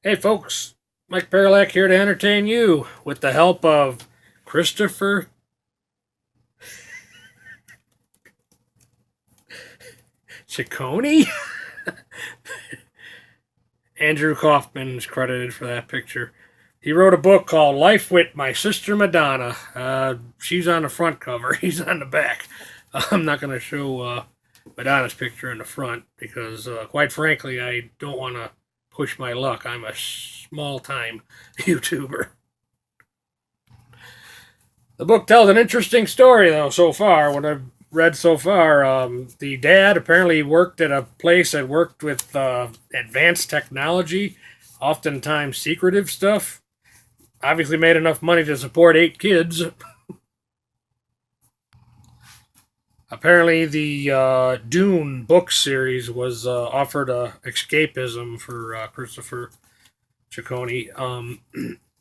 Hey folks, Mike Paralak here to entertain you with the help of Christopher Ciccone. Andrew Kaufman is credited for that picture. He wrote a book called Life with My Sister Madonna. She's on the front cover, he's on the back. I'm not going to show Madonna's picture in the front because, quite frankly, I don't want to push my luck. I'm a small time YouTuber. The book tells an interesting story, though, so far. What I've read so far, the dad apparently worked at a place that worked with advanced technology, oftentimes secretive stuff. Obviously, made enough money to support 8 kids. Apparently, the Dune book series was offered escapism for Christopher Ciccone,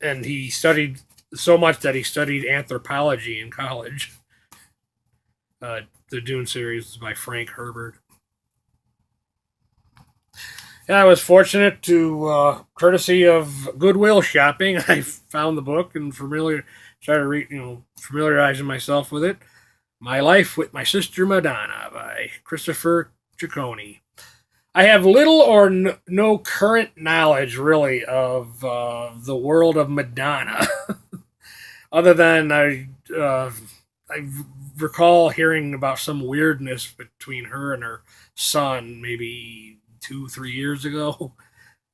and he studied so much that he studied anthropology in college. The Dune series is by Frank Herbert. Yeah, I was fortunate to, courtesy of Goodwill shopping, I found the book and familiarizing myself with it. My Life with My Sister Madonna by Christopher Ciccone. I have little or no current knowledge, really, of the world of Madonna, other than I recall hearing about some weirdness between her and her son, maybe 2, 3 years ago.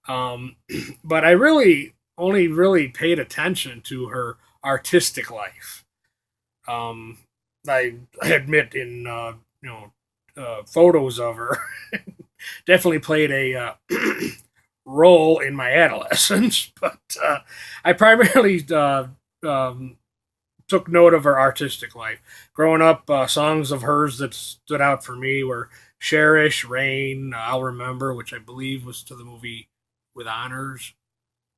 Um, but I really only really paid attention to her artistic life. Um, I admit in photos of her definitely played a role in my adolescence, but I primarily took note of her artistic life. Growing up, songs of hers that stood out for me were Cherish, Rain, I'll Remember, which I believe was to the movie With Honors,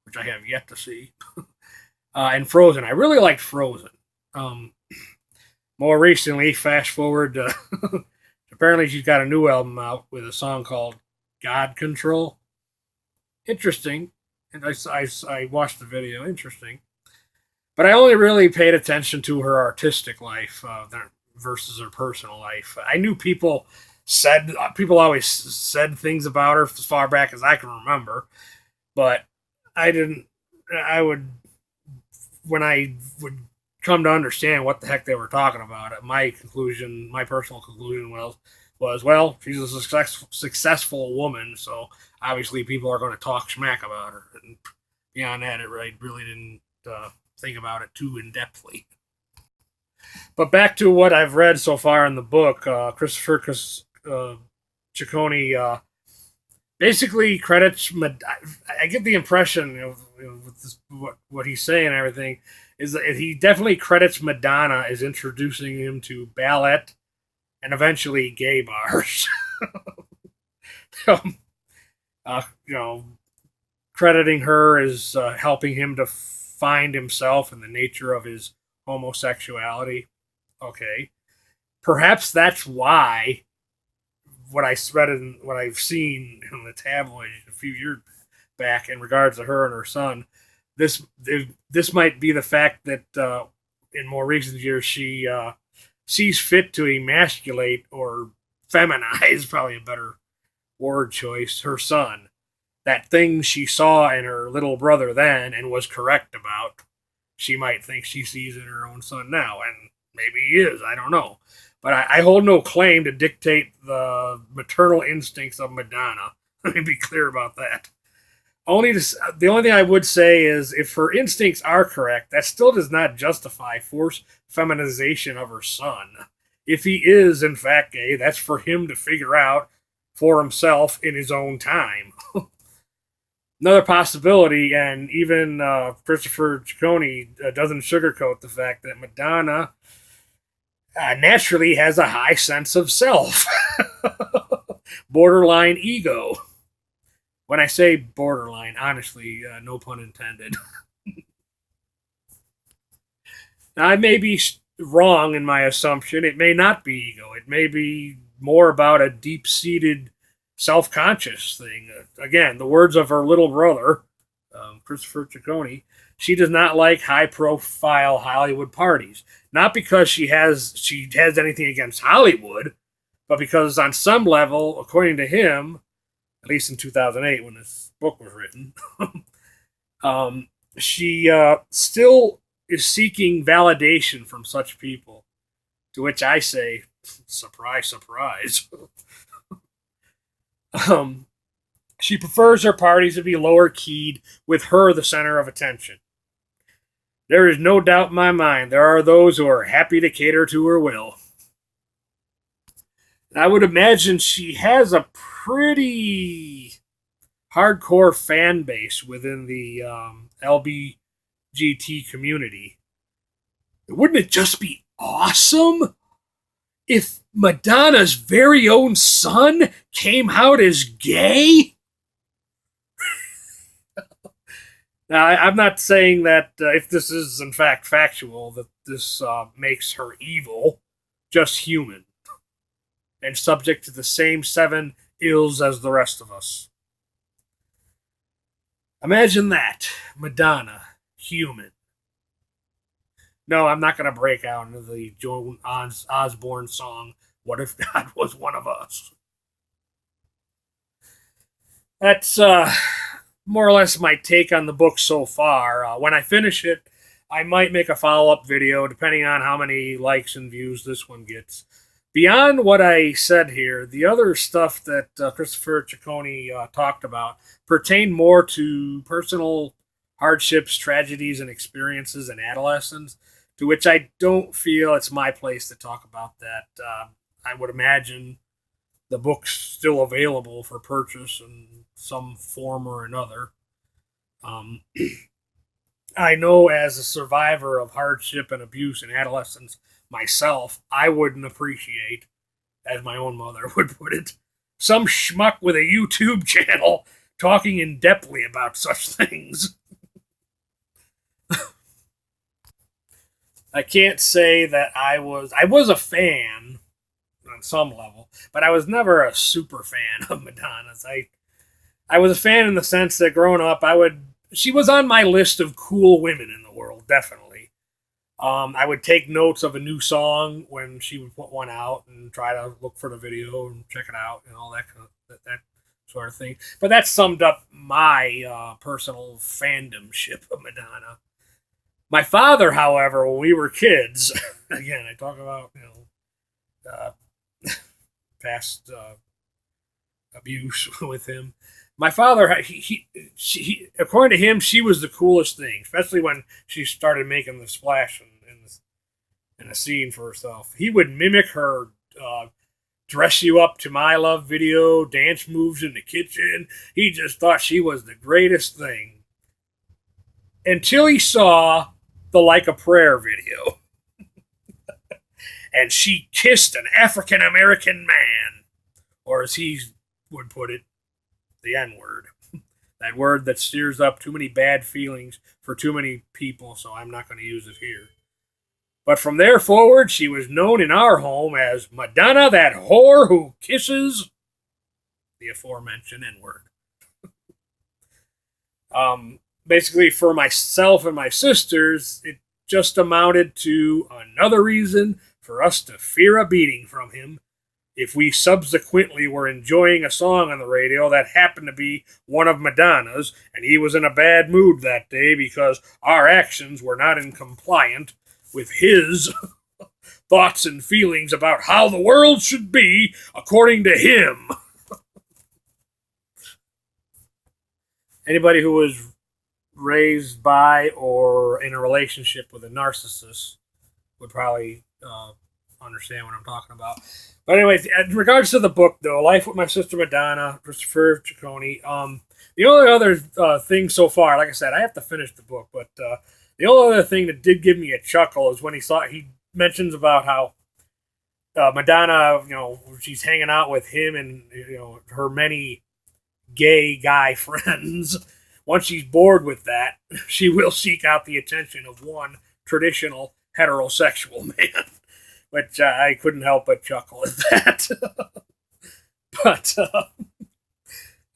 which I have yet to see, and Frozen. I really liked Frozen. Um, More recently, fast forward, apparently she's got a new album out with a song called God Control. Interesting. And I watched the video. Interesting. But I only really paid attention to her artistic life versus her personal life. I knew people always said things about her as far back as I can remember, but I didn't. I would when I would come to understand what the heck they were talking about. My personal conclusion was well, she's a successful woman, so obviously people are going to talk smack about her. And beyond that, I really didn't think about it too in depthly. But back to what I've read so far in the book, Christopher Ciccone basically credits. I get the impression with what he's saying and everything is that he definitely credits Madonna as introducing him to ballet and eventually gay bars. um, uh, you know, Crediting her as helping him to find himself and the nature of his homosexuality. Okay, perhaps that's why what I read and what I've seen in the tabloid a few years back in regards to her and her son. This this might be the fact that in more recent years she sees fit to emasculate or feminize, probably a better word choice, her son. That thing she saw in her little brother then and was correct about, she might think she sees in her own son now, and maybe he is. I don't know. But I hold no claim to dictate the maternal instincts of Madonna. Let me be clear about that. The only thing I would say is if her instincts are correct, that still does not justify forced feminization of her son. If he is, in fact, gay, that's for him to figure out for himself in his own time. Another possibility, and even Christopher Ciccone doesn't sugarcoat the fact that Madonna naturally has a high sense of self, borderline ego. When I say borderline, honestly, no pun intended. Now, I may be wrong in my assumption. It may not be ego. It may be more about a deep seated self conscious thing. Again, the words of her little brother, Christopher Ciccone, she does not like high-profile Hollywood parties. Not because she has anything against Hollywood, but because on some level, according to him, at least in 2008 when this book was written, she still is seeking validation from such people. To which I say, surprise, surprise. She prefers her parties to be lower keyed, with her the center of attention. There is no doubt in my mind there are those who are happy to cater to her will. I would imagine she has a pretty hardcore fan base within the LBGT community. Wouldn't it just be awesome if Madonna's very own son came out as gay? Now, I'm not saying that if this is in fact factual, that this makes her evil, just human, and subject to the same 7 ills as the rest of us. Imagine that. Madonna, human. No, I'm not going to break out into the Joan Osborne song, What If God Was One of Us? That's more or less my take on the book so far. When I finish it, I might make a follow-up video, depending on how many likes and views this one gets. Beyond what I said here, the other stuff that Christopher Ciccone talked about pertained more to personal hardships, tragedies, and experiences in adolescence, to which I don't feel it's my place to talk about that. I would imagine the book's still available for purchase in some form or another. I know as a survivor of hardship and abuse in adolescence myself, I wouldn't appreciate, as my own mother would put it, some schmuck with a YouTube channel talking in-depthly about such things. I can't say that I was a fan on some level, but I was never a super fan of Madonna's. I was a fan in the sense that growing up, she was on my list of cool women in the world, definitely. I would take notes of a new song when she would put one out and try to look for the video and check it out and all that sort of thing. But that summed up my personal fandomship of Madonna. My father, however, when we were kids, again, I talk about past abuse with him. My father, he according to him, she was the coolest thing, especially when she started making the splash in a scene for herself. He would mimic her dress you up to My Love video, dance moves in the kitchen. He just thought she was the greatest thing. Until he saw the Like a Prayer video. And she kissed an African-American man. Or as he would put it, the Nword. That word that stirs up too many bad feelings for too many people, so I'm not going to use it here. But from there forward, she was known in our home as Madonna, that whore who kisses the aforementioned Nword. Basically, for myself and my sisters, it just amounted to another reason for us to fear a beating from him if we subsequently were enjoying a song on the radio that happened to be one of Madonna's, and he was in a bad mood that day because our actions were not in compliance with his thoughts and feelings about how the world should be according to him. Anybody who was raised by or in a relationship with a narcissist would probably understand what I'm talking about. But anyways, in regards to the book, though, Life with My Sister Madonna, Christopher Ciccone, the only other thing so far, like I said, I have to finish the book, but the only other thing that did give me a chuckle is when he mentions about how Madonna, she's hanging out with him and, her many gay guy friends. Once she's bored with that, she will seek out the attention of one traditional heterosexual man, which I couldn't help but chuckle at that. But, all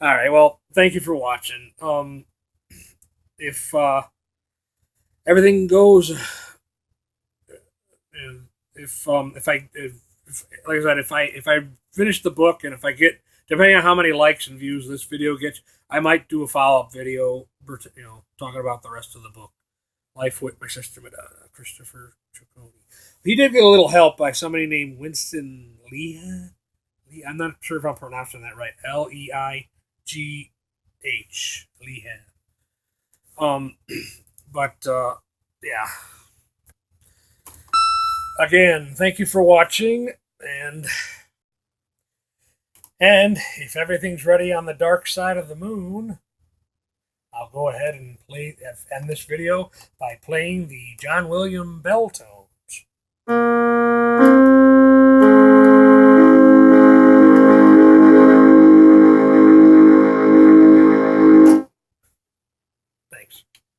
right, well, thank you for watching. if everything goes, if like I said, if I finish the book and if I get, depending on how many likes and views this video gets, I might do a follow up video, talking about the rest of the book. Life with My Sister Madonna, Christopher Ciccone. He did get a little help by somebody named Winston Leah. I'm not sure if I'm pronouncing that right. Leigh. Leah. Um, but yeah. Again, thank you for watching, and if everything's ready on the dark side of the moon, I'll go ahead and end this video by playing the John William bell tones. Thanks.